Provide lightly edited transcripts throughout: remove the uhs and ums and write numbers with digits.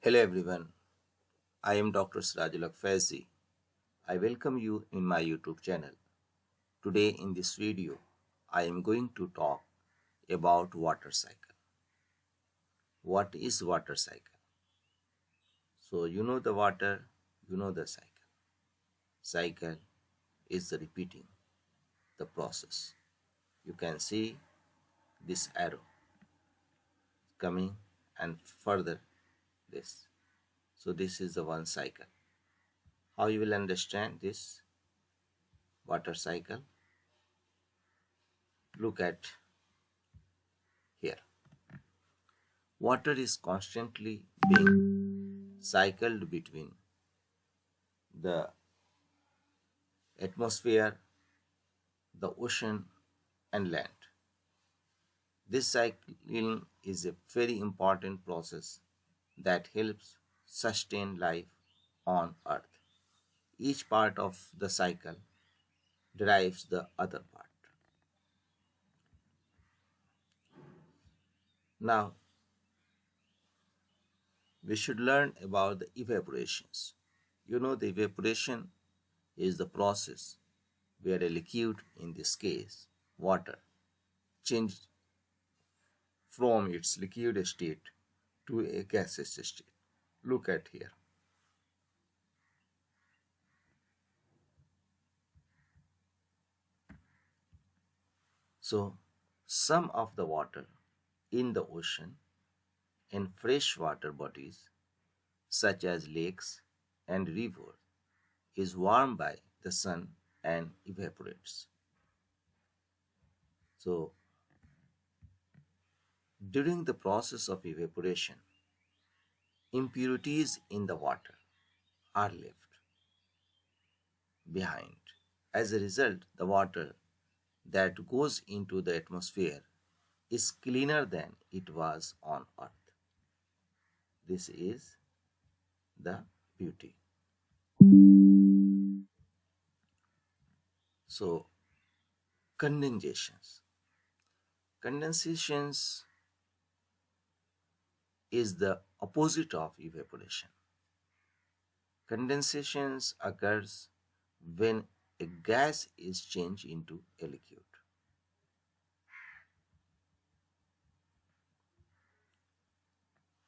Hello everyone, I am Dr. Sirajul Faizi. I welcome you in my YouTube channel. Today in this video, I am going to talk about water cycle. What is water cycle? So you know the water, you know the cycle. Cycle is the repeating, the process. You can see this arrow coming and further this. So this is the one cycle. How you will understand this water cycle? Look at here. Water is constantly being cycled between the atmosphere, the ocean, and land. This cycling is a very important process that helps sustain life on Earth. Each part of the cycle drives the other part. Now, we should learn about the evaporations. You know, the evaporation is the process where a liquid, in this case water, changes from its liquid state to a gaseous state. Look at here. So, some of the water in the ocean and freshwater bodies, such as lakes and rivers, is warmed by the sun and evaporates. So, during the process of evaporation, impurities in the water are left behind. As a result, the water that goes into the atmosphere is cleaner than it was on Earth. This is the beauty. So, condensations. Condensations is the opposite of evaporation. Condensations occurs when a gas is changed into a liquid.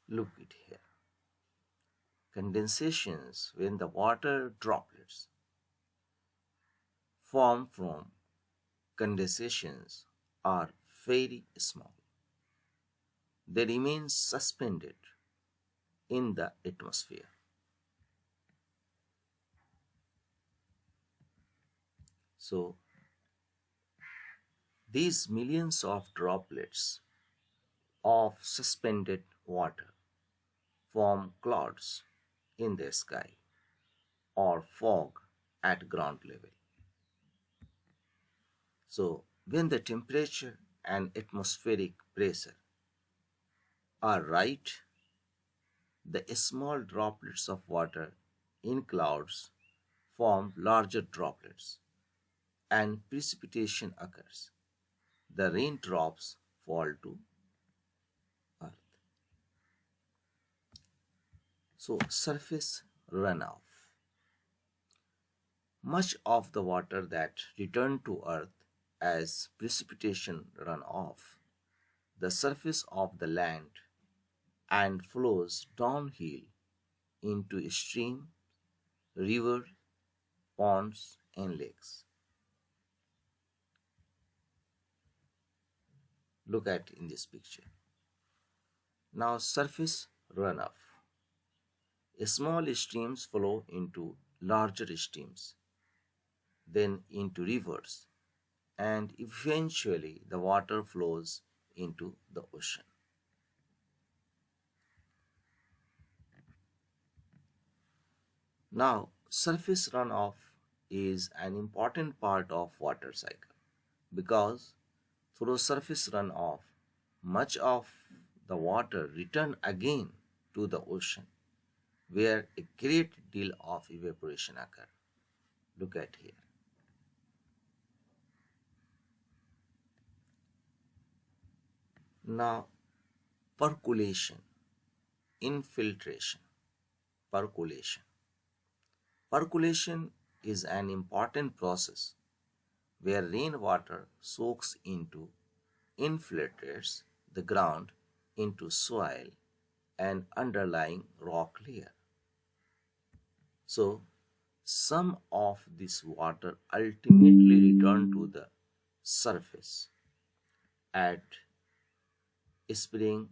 Look it here. Condensations when the water droplets formed from condensations are very small. They remain suspended in the atmosphere. So, these millions of droplets of suspended water form clouds in the sky or fog at ground level. So, when the temperature and atmospheric pressure are right, the small droplets of water in clouds form larger droplets and precipitation occurs. The raindrops fall to earth. So, surface runoff. Much of the water that returned to earth as precipitation runoff the surface of the land and flows downhill into streams, rivers, ponds, and lakes. Look at in this picture. Now, surface runoff. Small streams flow into larger streams, then into rivers, and eventually the water flows into the ocean. Now, surface runoff is an important part of water cycle because through surface runoff, much of the water return again to the ocean where a great deal of evaporation occur. Look at here. Now, percolation. infiltration, percolation. Percolation is an important process where rainwater soaks into, infiltrates the ground into soil and underlying rock layer. So, some of this water ultimately return to the surface at spring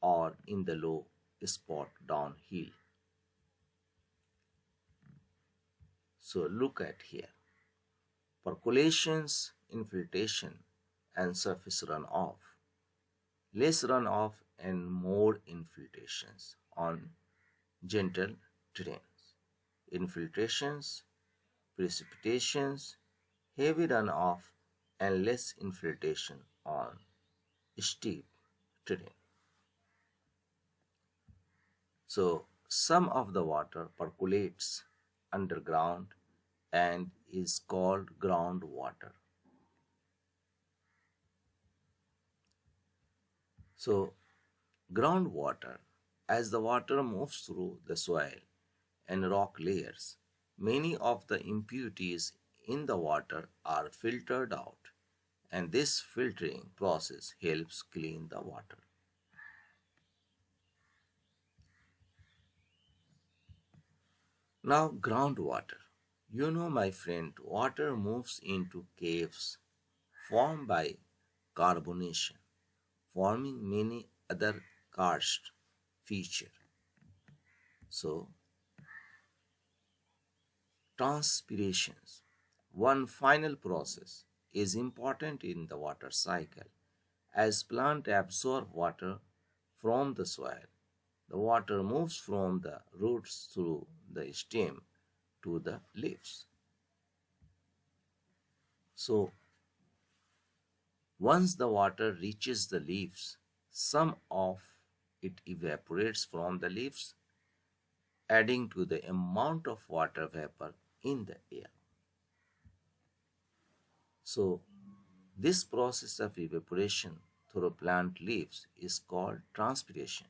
or in the low spot downhill. So look at here. Percolations, infiltration, and surface runoff. Less runoff and more infiltrations on gentle terrains. Infiltrations, precipitations, heavy runoff, and less infiltration on steep terrain. So some of the water percolates underground and is called groundwater. So groundwater, as the water moves through the soil and rock layers, many of the impurities in the water are filtered out, and this filtering process helps clean the water. Now, groundwater. You know, my friend, water moves into caves formed by carbonation, forming many other karst features. So, transpirations. One final process is important in the water cycle. As plants absorb water from the soil, the water moves from the roots through the stem to the leaves. So, once the water reaches the leaves, some of it evaporates from the leaves, adding to the amount of water vapor in the air. So, this process of evaporation through plant leaves is called transpiration.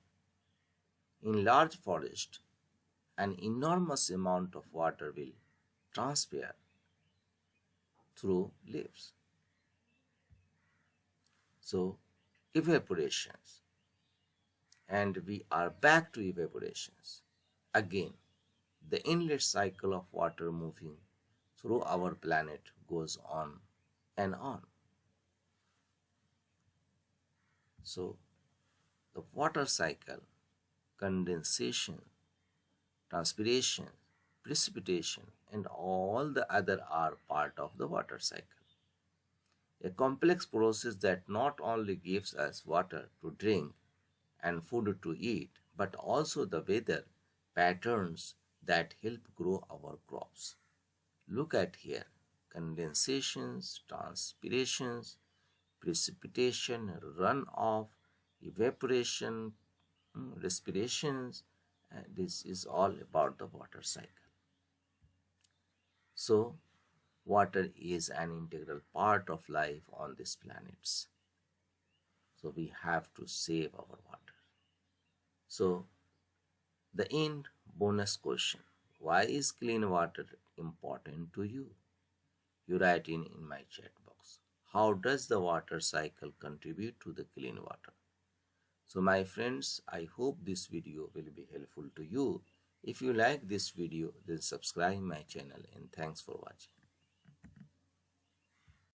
In large forest, an enormous amount of water will transpire through leaves. So, evaporations. And we are back to evaporations. Again, the endless cycle of water moving through our planet goes on and on. So, the water cycle, condensation, transpiration, precipitation, and all the other are part of the water cycle. A complex process that not only gives us water to drink and food to eat, but also the weather patterns that help grow our crops. Look at here: condensations, transpirations, precipitation, runoff, evaporation, respirations, and this is all about the water cycle. So, water is an integral part of life on these planets. So, we have to save our water. So, the end bonus question: why is clean water important to you? You write in my chat box. How does the water cycle contribute to the clean water? So my friends, I hope this video will be helpful to you. If you like this video, then subscribe my channel, and thanks for watching.